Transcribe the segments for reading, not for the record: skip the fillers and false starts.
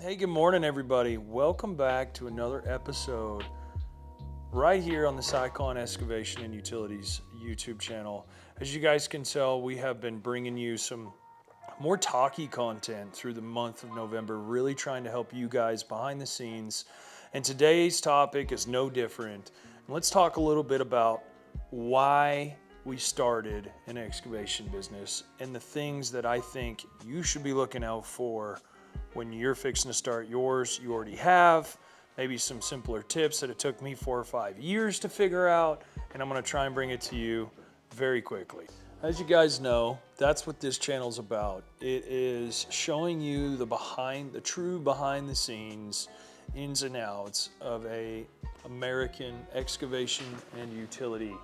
Hey, good morning, everybody. Welcome back to another episode right here on the Sycon Excavation and Utilities YouTube channel. As you guys can tell, we have been bringing you some more talky content through the month of November, really trying to help you guys behind the scenes. And today's topic is no different. Let's talk a little bit about why we started an excavation business and the things that I think you should be looking out for when you're fixing to start yours. You already have maybe some simpler tips that it took me 4 or 5 years to figure out, and I'm going to try and bring it to you very quickly. As you guys know, that's what this channel's about. It is showing you the true behind the scenes ins and outs of a American excavation and utility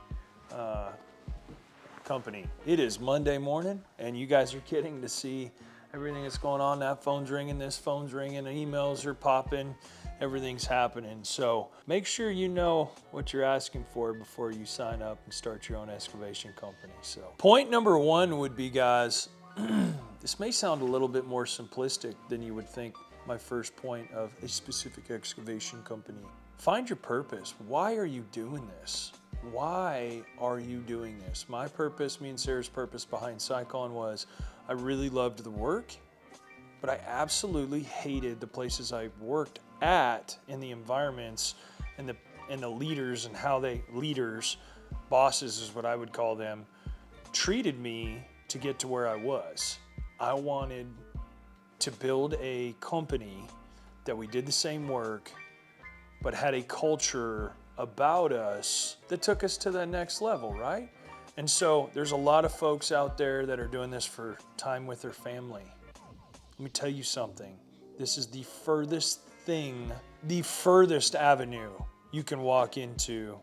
company. It is Monday morning, and you guys are getting to see everything that's going on. That phone's ringing, this phone's ringing, emails are popping, everything's happening. So make sure you know what you're asking for before you sign up and start your own excavation company. So point number one would be, guys, this may sound a little bit more simplistic than you would think. My first point of a specific excavation company. Find your purpose. Why are you doing this? Why are you doing this? My purpose, me and Sarah's purpose behind Sycon was I really loved the work, but I absolutely hated the places I worked at and the environments and the leaders and how bosses is what I would call them, treated me to get to where I was. I wanted to build a company that we did the same work, but had a culture about us that took us to that next level, right? And so there's a lot of folks out there that are doing this for time with their family. Let me tell you something. This is the furthest avenue you can walk into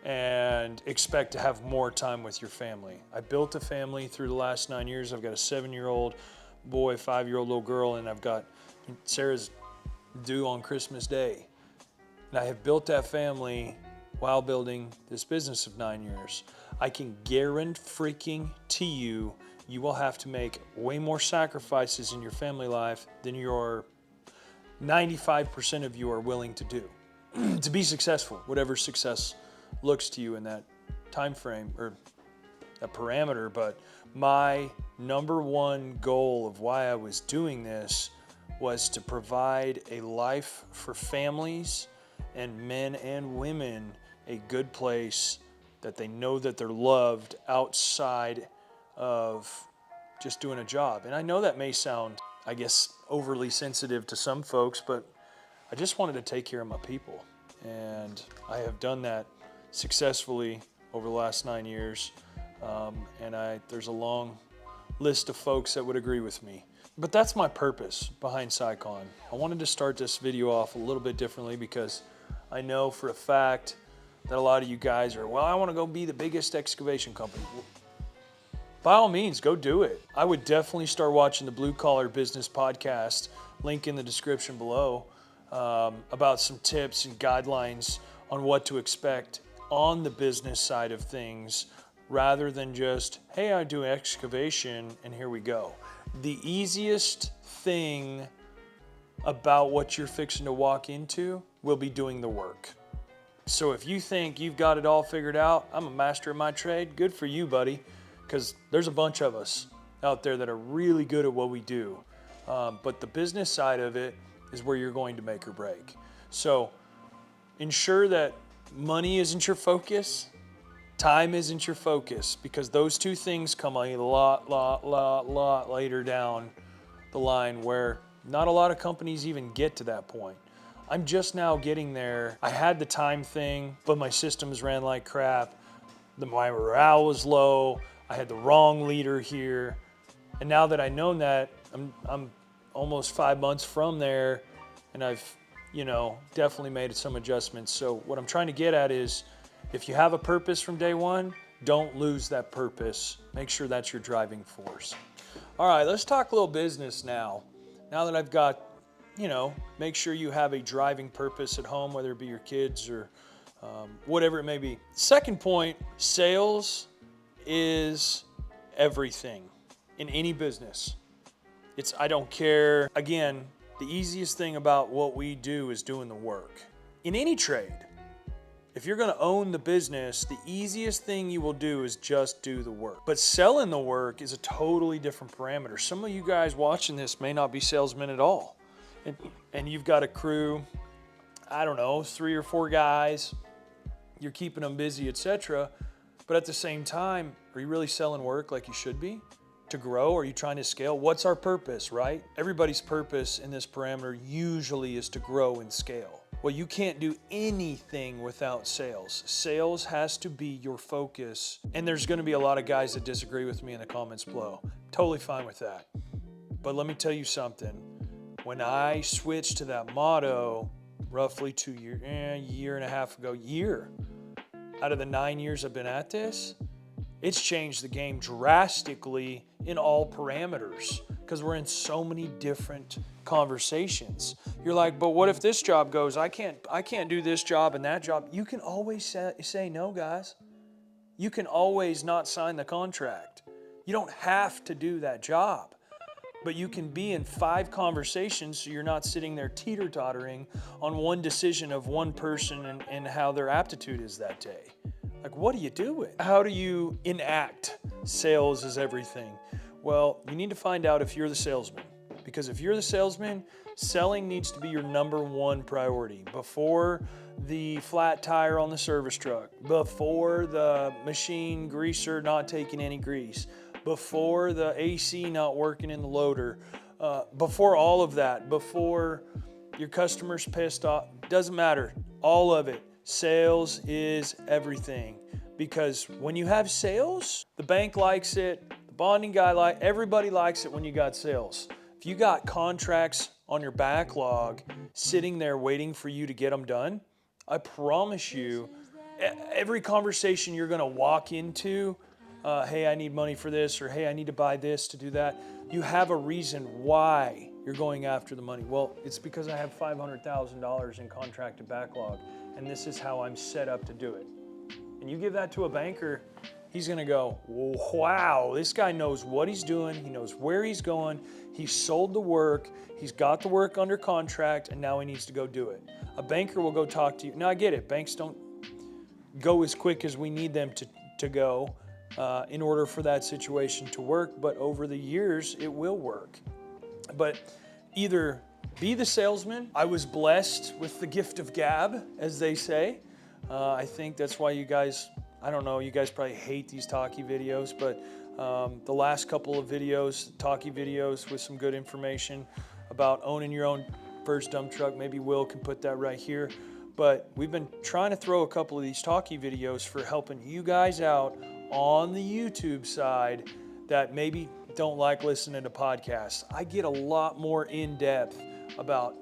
and expect to have more time with your family. I built a family through the last 9 years. I've got a 7-year-old boy, 5-year-old little girl, and I've got Sarah's due on Christmas Day. And I have built that family while building this business of 9 years. I can guarantee you, you will have to make way more sacrifices in your family life than your 95% of you are willing to do to be successful, whatever success looks to you in that time frame or that parameter. But my number one goal of why I was doing this was to provide a life for families and men and women, a good place that they know that they're loved outside of just doing a job. And I know that may sound, I guess, overly sensitive to some folks, but I just wanted to take care of my people. And I have done that successfully over the last 9 years. There's a long list of folks that would agree with me. But that's my purpose behind Sycon. I wanted to start this video off a little bit differently because I know for a fact that a lot of you guys are, well, I want to go be the biggest excavation company. Well, by all means, go do it. I would definitely start watching the Blue Collar Business Podcast, link in the description below, about some tips and guidelines on what to expect on the business side of things, rather than just, hey, I do excavation and here we go. The easiest thing about what you're fixing to walk into will be doing the work. So if you think you've got it all figured out, I'm a master of my trade, good for you, buddy, because there's a bunch of us out there that are really good at what we do. But the business side of it is where you're going to make or break. So ensure that money isn't your focus, time isn't your focus, because those two things come a lot later down the line where not a lot of companies even get to that point. I'm just now getting there. I had the time thing, but my systems ran like crap. My morale was low. I had the wrong leader here. And now that I know that, I'm almost 5 months from there, and I've, definitely made some adjustments. So what I'm trying to get at is, if you have a purpose from day one, don't lose that purpose. Make sure that's your driving force. All right, let's talk a little business now. Now that I've got, make sure you have a driving purpose at home, whether it be your kids or whatever it may be. Second point, sales is everything in any business. I don't care. Again, The easiest thing about what we do is doing the work. In any trade, if you're going to own the business, the easiest thing you will do is just do the work. But selling the work is a totally different parameter. Some of you guys watching this may not be salesmen at all. And you've got a crew, I don't know, 3 or 4 guys. You're keeping them busy, etc. But at the same time, are you really selling work like you should be? To grow? Are you trying to scale? What's our purpose, right? Everybody's purpose in this parameter usually is to grow and scale. Well, you can't do anything without sales. Sales has to be your focus. And there's going to be a lot of guys that disagree with me in the comments below. Totally fine with that. But let me tell you something. When I switched to that motto, roughly year and a half ago, out of the 9 years I've been at this, it's changed the game drastically in all parameters because we're in so many different conversations. You're like, but what if this job goes? I can't do this job and that job. You can always say no, guys. You can always not sign the contract. You don't have to do that job. But you can be in 5 conversations so you're not sitting there teeter-tottering on one decision of one person and how their aptitude is that day. Like, what are you doing? How do you enact sales is everything? Well, you need to find out if you're the salesman. Because if you're the salesman, selling needs to be your #1 priority. Before the flat tire on the service truck, before the machine greaser not taking any grease, before the AC not working in the loader, before all of that, before your customer's pissed off, doesn't matter, all of it. Sales is everything, because when you have sales, the bank likes it, the bonding guy everybody likes it when you got sales. If you got contracts on your backlog sitting there waiting for you to get them done, I promise you, every conversation you're going to walk into, hey, I need money for this, or hey, I need to buy this to do that, you have a reason why you're going after the money. Well, it's because I have $500,000 in contracted backlog, and this is how I'm set up to do it. And you give that to a banker, he's going to go, wow, this guy knows what he's doing. He knows where he's going. He's sold the work. He's got the work under contract, and now he needs to go do it. A banker will go talk to you. Now, I get it. Banks don't go as quick as we need them to go in order for that situation to work, but over the years, it will work. But either be the salesman. I was blessed with the gift of gab, as they say. I think that's why you guys, I don't know, you guys probably hate these talkie videos, but the last couple of videos, talkie videos with some good information about owning your own first dump truck, maybe Will can put that right here. But we've been trying to throw a couple of these talkie videos for helping you guys out on the YouTube side that maybe don't like listening to podcasts. I get a lot more in depth about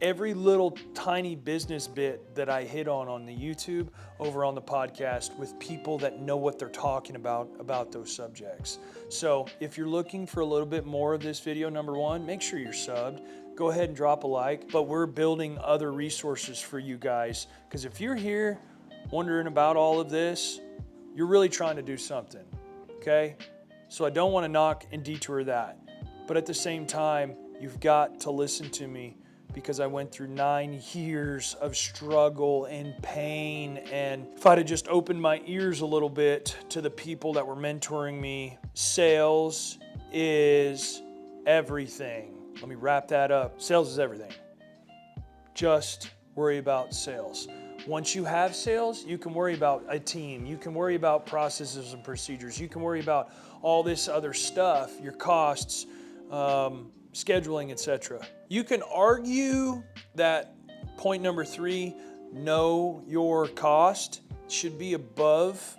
every little tiny business bit that I hit on the YouTube over on the podcast with people that know what they're talking about those subjects. So if you're looking for a little bit more of this video, #1, make sure you're subbed. Go ahead and drop a like, but we're building other resources for you guys, because if you're here wondering about all of this, you're really trying to do something, okay? So I don't want to knock and detour that. But at the same time, you've got to listen to me, because I went through 9 years of struggle and pain. And if I'd have just opened my ears a little bit to the people that were mentoring me, sales is everything. Let me wrap that up. Sales is everything. Just worry about sales. Once you have sales, you can worry about a team. You can worry about processes and procedures. You can worry about all this other stuff, your costs, scheduling, etc. You can argue that point #3, know your cost, should be above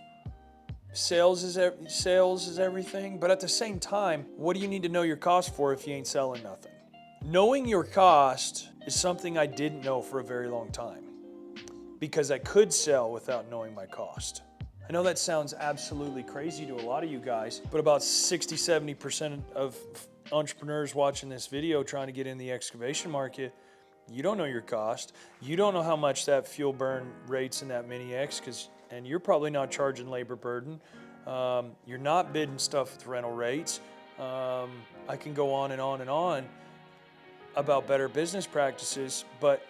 sales is everything. But at the same time, what do you need to know your cost for if you ain't selling nothing? Knowing your cost is something I didn't know for a very long time, because I could sell without knowing my cost. I know that sounds absolutely crazy to a lot of you guys, but about 60-70% of entrepreneurs watching this video trying to get in the excavation market, you don't know your cost. You don't know how much that fuel burn rates in that Mini X, and you're probably not charging labor burden. You're not bidding stuff with rental rates. I can go on and on and on. about better business practices, but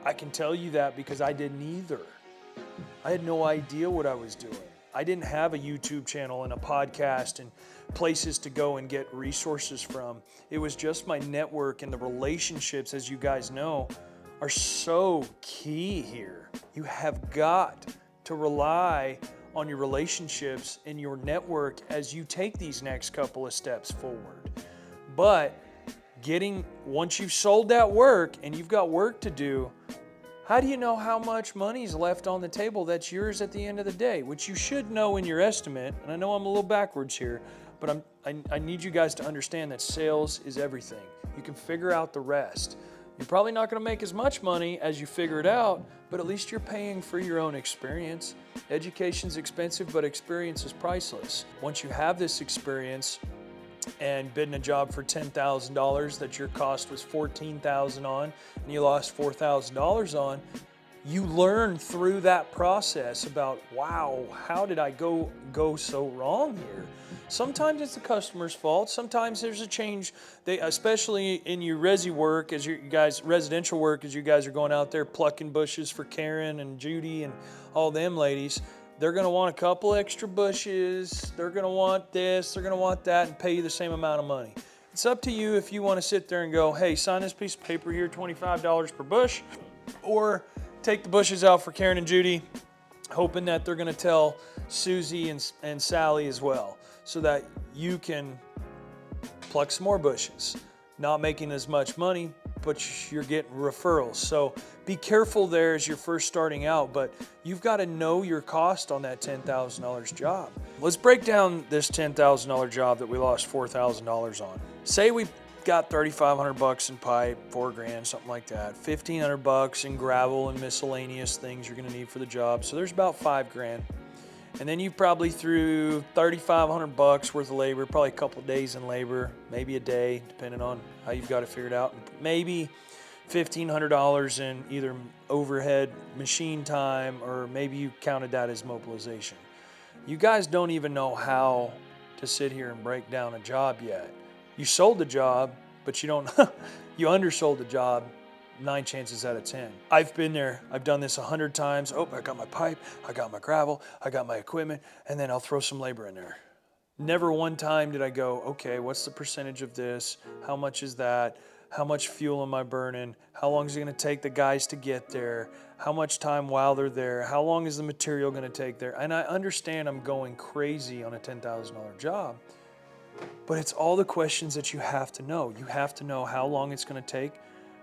I can tell you that because I didn't either. I had no idea what I was doing. I didn't have a YouTube channel and a podcast and places to go and get resources from. It was just my network, and the relationships, as you guys know, are so key here. You have got to rely on your relationships and your network as you take these next couple of steps forward. But once you've sold that work and you've got work to do, how do you know how much money's left on the table that's yours at the end of the day? Which you should know in your estimate. And I know I'm a little backwards here, but I need you guys to understand that sales is everything. You can figure out the rest. You're probably not going to make as much money as you figure it out, but at least you're paying for your own experience. Education's expensive, but experience is priceless. Once you have this experience and bidding a job for $10,000 that your cost was $14,000 on, and you lost $4,000 on, you learn through that process about, wow, how did I go so wrong here? Sometimes it's the customer's fault. Sometimes there's a change. Especially in your residential work, as you guys are going out there plucking bushes for Karen and Judy and all them ladies, they're going to want a couple extra bushes. They're going to want this. They're going to want that, and pay you the same amount of money. It's up to you if you want to sit there and go, hey, sign this piece of paper here, $25 per bush, or take the bushes out for Karen and Judy, hoping that they're going to tell Susie and Sally as well, so that you can pluck some more bushes. Not making as much money, but you're getting referrals. So be careful there as you're first starting out, but you've got to know your cost on that $10,000 job. Let's break down this $10,000 job that we lost $4,000 on. Say we got $3,500 in pipe, $4,000, something like that. $1,500 in gravel and miscellaneous things you're going to need for the job. So there's about $5,000. And then you probably threw $3,500 worth of labor, probably a couple days in labor, maybe a day, depending on how you've got it figured out. Maybe $1,500 in either overhead machine time, or maybe you counted that as mobilization. You guys don't even know how to sit here and break down a job yet. You sold the job, but you undersold the job 9 chances out of 10. I've been there. I've done this 100 times. Oh, I got my pipe, I got my gravel, I got my equipment, and then I'll throw some labor in there. Never one time did I go, okay, what's the percentage of this? How much is that? How much fuel am I burning? How long is it going to take the guys to get there? How much time while they're there? How long is the material going to take there? And I understand I'm going crazy on a $10,000 job, but it's all the questions that you have to know. You have to know how long it's going to take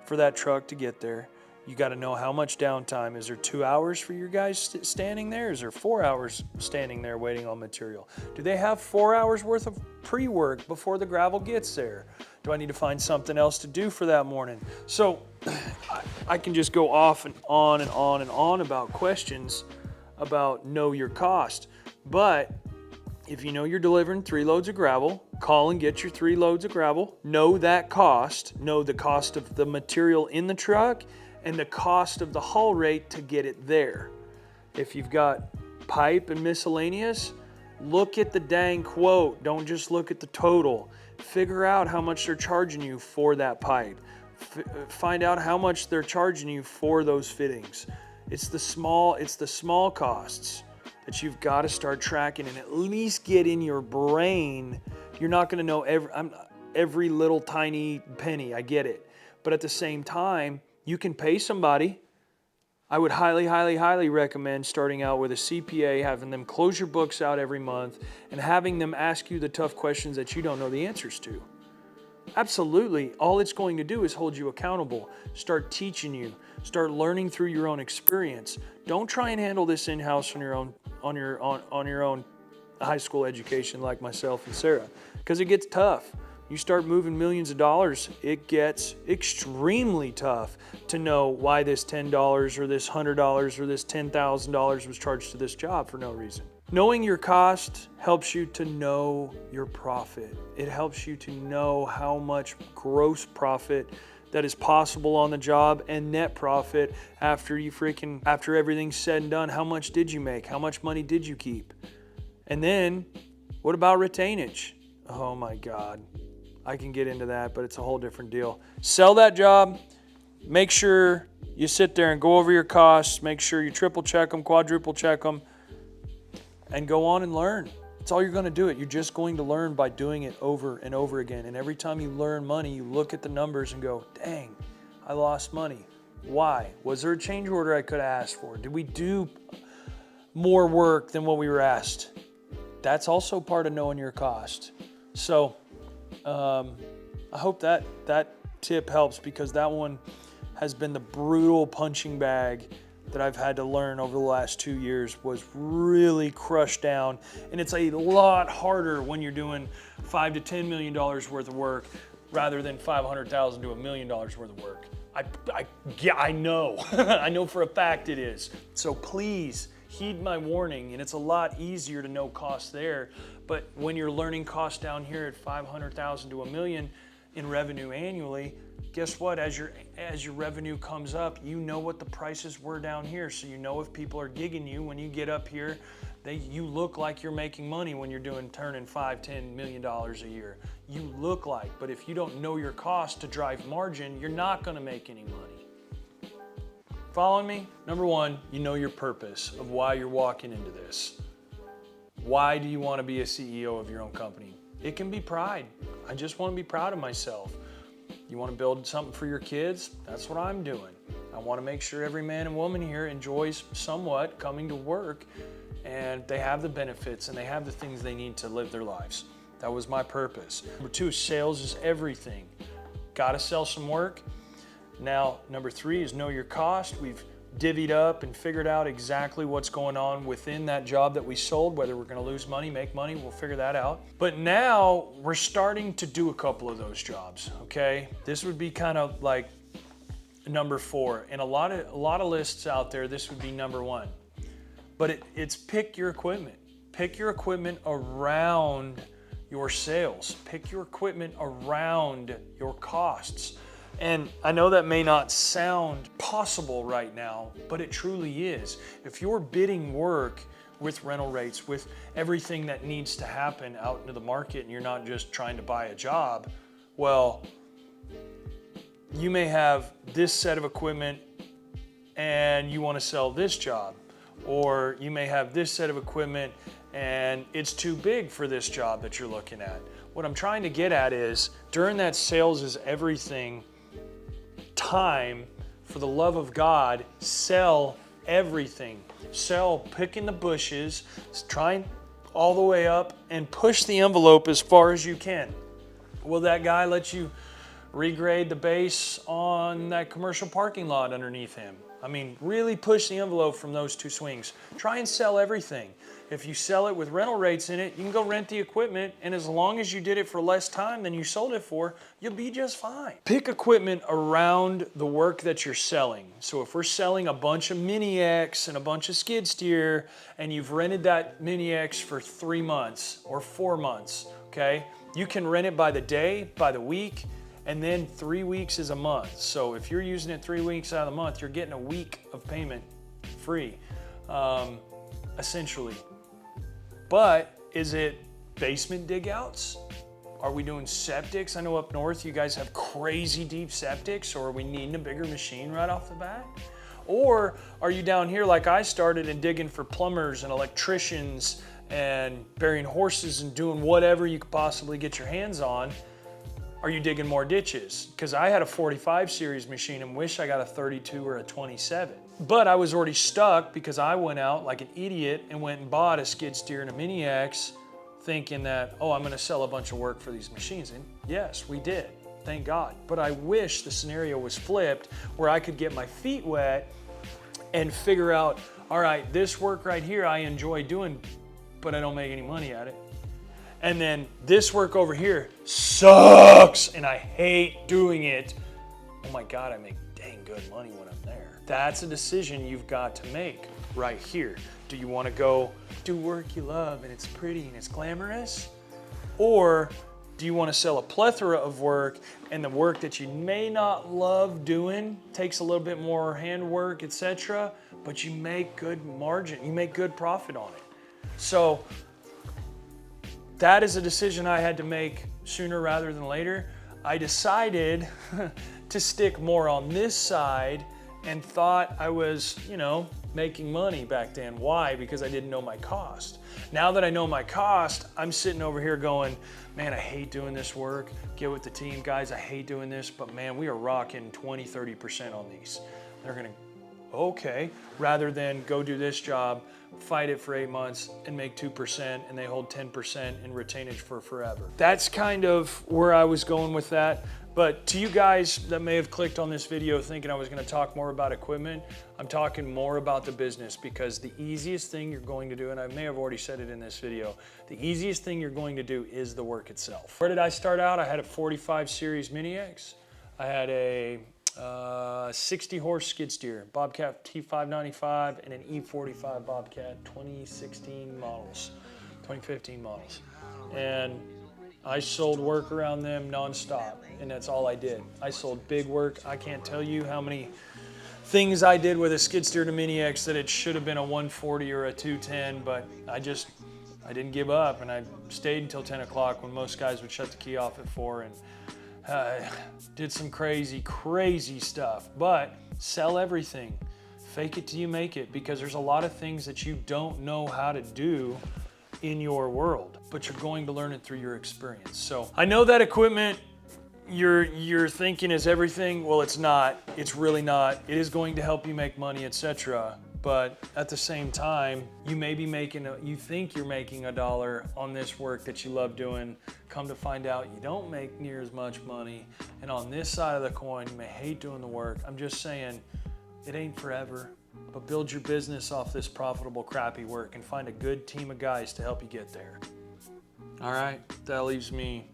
for that truck to get there. You got to know how much downtime. Is there 2 hours for your guys standing there? Is there 4 hours standing there waiting on material? Do they have 4 hours worth of pre-work before the gravel gets there? Do I need to find something else to do for that morning? So I can just go off and on and on and on about questions about know your cost. But if you know you're delivering 3 loads of gravel, call and get your 3 loads of gravel. Know that cost. Know the cost of the material in the truck and the cost of the haul rate to get it there. If you've got pipe and miscellaneous, look at the dang quote. Don't just look at the total. Figure out how much they're charging you for that pipe. Find out how much they're charging you for those fittings. It's the small costs that you've got to start tracking and at least get in your brain. You're not going to know every little tiny penny. I get it. But at the same time, you can pay somebody. I would highly, highly, highly recommend starting out with a CPA, having them close your books out every month, and having them ask you the tough questions that you don't know the answers to. Absolutely. All it's going to do is hold you accountable, start teaching you, start learning through your own experience. Don't try and handle this in-house on your own high school education like myself and Sarah, because it gets tough. You start moving millions of dollars, it gets extremely tough to know why this $10 or this $100 or this $10,000 was charged to this job for no reason. Knowing your cost helps you to know your profit. It helps you to know how much gross profit that is possible on the job and net profit after everything's said and done. How much did you make? How much money did you keep? And then what about retainage? Oh my God. I can get into that, but it's a whole different deal. Sell that job. Make sure you sit there and go over your costs. Make sure you triple check them, quadruple check them, and go on and learn. That's all you're going to do it. You're just going to learn by doing it over and over again. And every time you learn money, you look at the numbers and go, dang, I lost money. Why? Was there a change order I could have asked for? Did we do more work than what we were asked? That's also part of knowing your cost. So I hope that tip helps, because that one has been the brutal punching bag that I've had to learn over the last 2 years. Was really crushed down. And it's a lot harder when you're doing $5 to $10 million worth of work rather than $500,000 to $1 million worth of work. I know. I know for a fact it is. So please heed my warning, and it's a lot easier to know costs there. But when you're learning costs down here at $500,000 to $1 million in revenue annually, guess what? As your revenue comes up, you know what the prices were down here. So you know if people are gigging you when you get up here, you look like you're making money when you're turning $5-10 million a year. You look like, but if you don't know your cost to drive margin, you're not going to make any money. Following me? Number one, you know your purpose of why you're walking into this. Why do you want to be a CEO of your own company? It can be pride. I just want to be proud of myself. You want to build something for your kids? That's what I'm doing. I want to make sure every man and woman here enjoys somewhat coming to work, and they have the benefits and they have the things they need to live their lives. That was my purpose. Number two, sales is everything. Got to sell some work. Now, number three is know your cost. We've divvied up and figured out exactly what's going on within that job that we sold, whether we're going to lose money, make money, we'll figure that out. But now we're starting to do a couple of those jobs, okay? This would be kind of like number four. And a lot of lists out there, this would be number one. But it's pick your equipment. Pick your equipment around your sales. Pick your equipment around your costs. And I know that may not sound possible right now, but it truly is. If you're bidding work with rental rates, with everything that needs to happen out into the market, and you're not just trying to buy a job, well, you may have this set of equipment and you want to sell this job. Or you may have this set of equipment and it's too big for this job that you're looking at. What I'm trying to get at is, during that sales is everything time, for the love of God, sell everything. Sell picking the bushes, trying all the way up and push the envelope as far as you can. Will that guy let you regrade the base on that commercial parking lot underneath him? I mean, really push the envelope from those two swings. Try and sell everything. If you sell it with rental rates in it, you can go rent the equipment, and as long as you did it for less time than you sold it for, you'll be just fine. Pick equipment around the work that you're selling. So if we're selling a bunch of Mini X and a bunch of skid steer, and you've rented that Mini X for 3 months or 4 months, okay? You can rent it by the day, by the week, and then 3 weeks is a month. So if you're using it 3 weeks out of the month, you're getting a week of payment free, essentially. But is it basement dig outs? Are we doing septics? I know up north you guys have crazy deep septics, or are we needing a bigger machine right off the bat? Or are you down here like I started and digging for plumbers and electricians and burying horses and doing whatever you could possibly get your hands on? Are you digging more ditches? Because I had a 45 series machine and wish I got a 32 or a 27. But I was already stuck because I went out like an idiot and went and bought a skid steer and a Mini X, thinking that, oh, I'm going to sell a bunch of work for these machines. And yes, we did. Thank God. But I wish the scenario was flipped, where I could get my feet wet and figure out, all right, this work right here I enjoy doing, but I don't make any money at it. And then this work over here sucks and I hate doing it. Oh my God, I make dang good money when I'm there. That's a decision you've got to make right here. Do you want to go do work you love and it's pretty and it's glamorous? Or do you want to sell a plethora of work, and the work that you may not love doing takes a little bit more handwork, etc., but you make good margin, you make good profit on it? So that is a decision I had to make sooner rather than later. I decided to stick more on this side and thought I was, making money back then. Why? Because I didn't know my cost. Now that I know my cost, I'm sitting over here going, man, I hate doing this work. Get with the team, guys, I hate doing this, but man, we are rocking 20, 30% on these. They're gonna, okay, rather than go do this job, fight it for 8 months and make 2% and they hold 10% in retainage for forever. That's kind of where I was going with that. But to you guys that may have clicked on this video thinking I was gonna talk more about equipment, I'm talking more about the business, because the easiest thing you're going to do, and I may have already said it in this video, the easiest thing you're going to do is the work itself. Where did I start out? I had a 45 series Mini X. I had a 60 horse skid steer, Bobcat T595 and an E45 Bobcat 2016 models, 2015 models. And I sold work around them nonstop, and that's all I did. I sold big work. I can't tell you how many things I did with a skid steer to Mini X that it should have been a 140 or a 210, but I didn't give up, and I stayed until 10 o'clock when most guys would shut the key off at 4, and did some crazy, crazy stuff. But sell everything. Fake it till you make it, because there's a lot of things that you don't know how to do in your world, but you're going to learn it through your experience. So I know that equipment you're thinking is everything. Well, it's not. It's really not. It is going to help you make money, etc. But at the same time, you may be you think you're making $1 on this work that you love doing. Come to find out you don't make near as much money. And on this side of the coin, you may hate doing the work. I'm just saying, it ain't forever. But build your business off this profitable, crappy work and find a good team of guys to help you get there. All right, that leaves me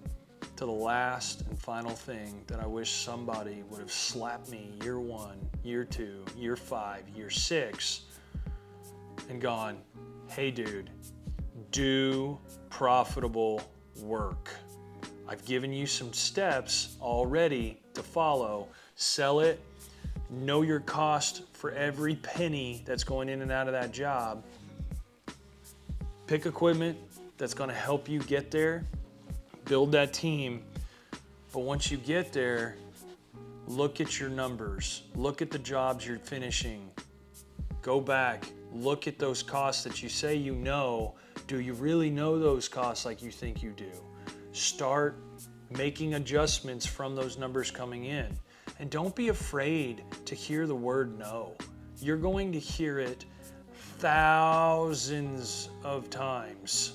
to the last and final thing that I wish somebody would have slapped me year 1, year 2, year 5, year 6, and gone, hey dude, do profitable work. I've given you some steps already to follow. Sell it. Know your cost for every penny that's going in and out of that job. Pick equipment that's going to help you get there. Build that team. But once you get there, look at your numbers. Look at the jobs you're finishing. Go back. Look at those costs that you say you know. Do you really know those costs like you think you do? Start making adjustments from those numbers coming in. And don't be afraid to hear the word no. You're going to hear it thousands of times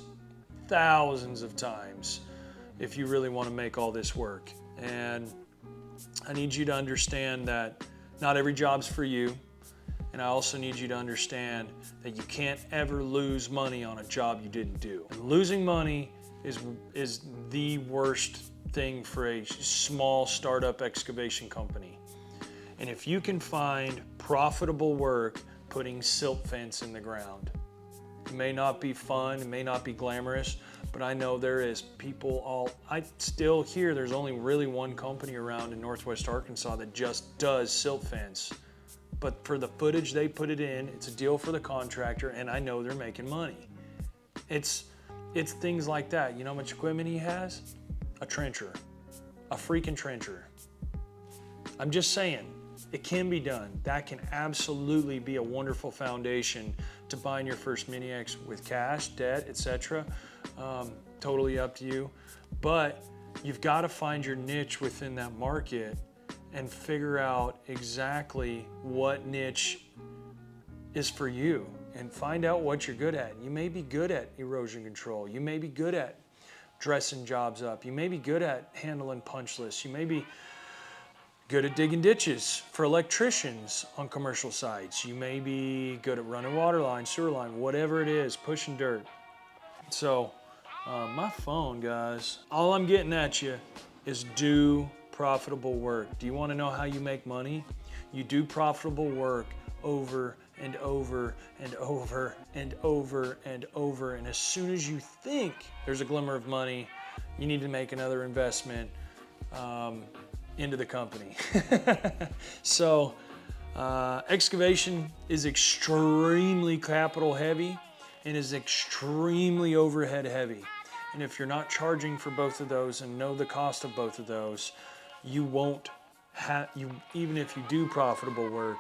if you really want to make all this work. And I need you to understand that not every job's for you. And I also need you to understand that you can't ever lose money on a job you didn't do. And losing money is the worst thing for a small startup excavation company. And if you can find profitable work putting silt fence in the ground, it may not be fun, it may not be glamorous, but I know there is I still hear there's only really one company around in Northwest Arkansas that just does silt fence. But for the footage they put it in, it's a deal for the contractor, and I know they're making money. It's things like that. You know how much equipment he has? A trencher, a freaking trencher. I'm just saying, it can be done. That can absolutely be a wonderful foundation to buying your first Mini X with cash, debt, etc. Totally up to you. But you've got to find your niche within that market and figure out exactly what niche is for you, and find out what you're good at. You may be good at erosion control. You may be good at dressing jobs up. You may be good at handling punch lists. You may be good at digging ditches for electricians on commercial sites. You may be good at running water line, sewer line, whatever it is, pushing dirt. So my phone, guys, all I'm getting at you is do profitable work. Do you want to know how you make money? You do profitable work over and over and over and over and over. And as soon as you think there's a glimmer of money, you need to make another investment into the company. So excavation is extremely capital heavy and is extremely overhead heavy. And if you're not charging for both of those and know the cost of both of those, you won't have, even if you do profitable work,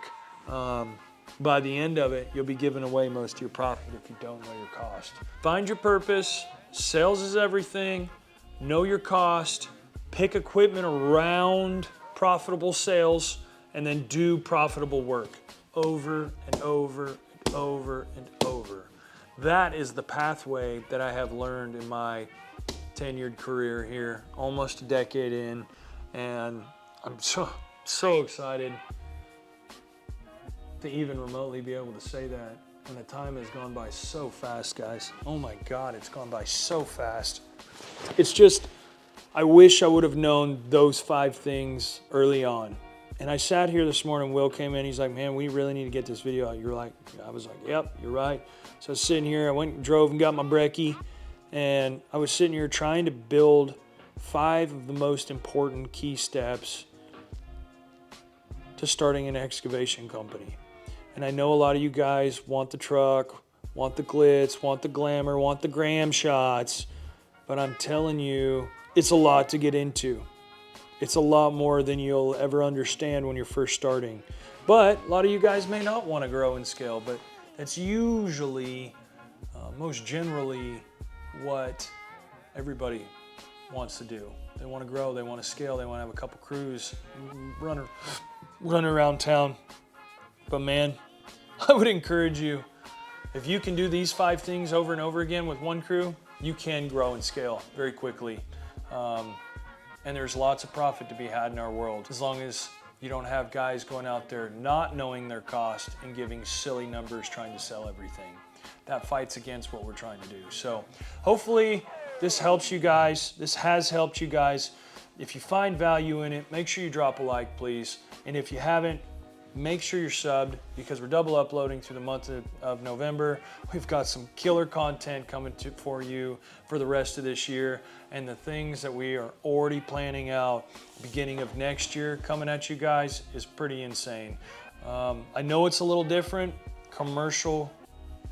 by the end of it, you'll be giving away most of your profit if you don't know your cost. Find your purpose. Sales is everything. Know your cost. Pick equipment around profitable sales, and then do profitable work over and over and over and over. That is the pathway that I have learned in my tenured career here, almost a decade in, and I'm so excited to even remotely be able to say that. And the time has gone by so fast, guys. Oh my God, it's gone by so fast. It's just, I wish I would have known those 5 things early on. And I sat here this morning, Will came in, he's like, man, we really need to get this video out. I was like, yep, you're right. So I was sitting here, I went and drove and got my brekkie, and I was sitting here trying to build 5 of the most important key steps to starting an excavation company. And I know a lot of you guys want the truck, want the glitz, want the glamour, want the gram shots, but I'm telling you, it's a lot to get into. It's a lot more than you'll ever understand when you're first starting. But a lot of you guys may not want to grow and scale, but that's usually, most generally, what everybody wants to do. They want to grow, they want to scale, they want to have a couple crews, run around town. But man, I would encourage you, if you can do these 5 things over and over again with one crew, you can grow and scale very quickly. And there's lots of profit to be had in our world, as long as you don't have guys going out there not knowing their cost and giving silly numbers trying to sell everything. That fights against what we're trying to do. So hopefully this helps you guys. This has helped you guys. If you find value in it, make sure you drop a like, please. And if you haven't, make sure you're subbed, because we're double uploading through the month of November. We've got some killer content coming for you for the rest of this year, and the things that we are already planning out beginning of next year coming at you guys is pretty insane. I know it's a little different, commercial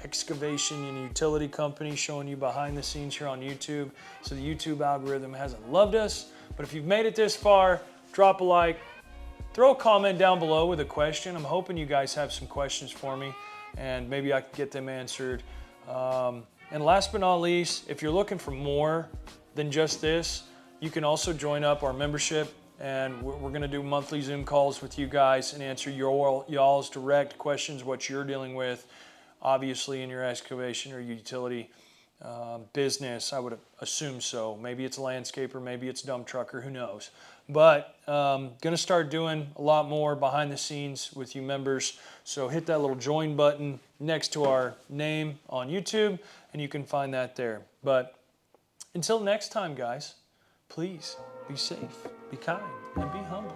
excavation and utility company showing you behind the scenes here on YouTube. So the YouTube algorithm hasn't loved us, but if you've made it this far, drop a like. Throw a comment down below with a question. I'm hoping you guys have some questions for me, and maybe I can get them answered. And last but not least, if you're looking for more than just this, you can also join up our membership, and we're gonna do monthly Zoom calls with you guys and answer y'all's direct questions, what you're dealing with, obviously in your excavation or utility business. I would assume so. Maybe it's a landscaper, maybe it's a dump trucker, who knows. But gonna start doing a lot more behind the scenes with you members. So hit that little join button next to our name on YouTube, and you can find that there. But until next time, guys, please be safe, be kind, and be humble.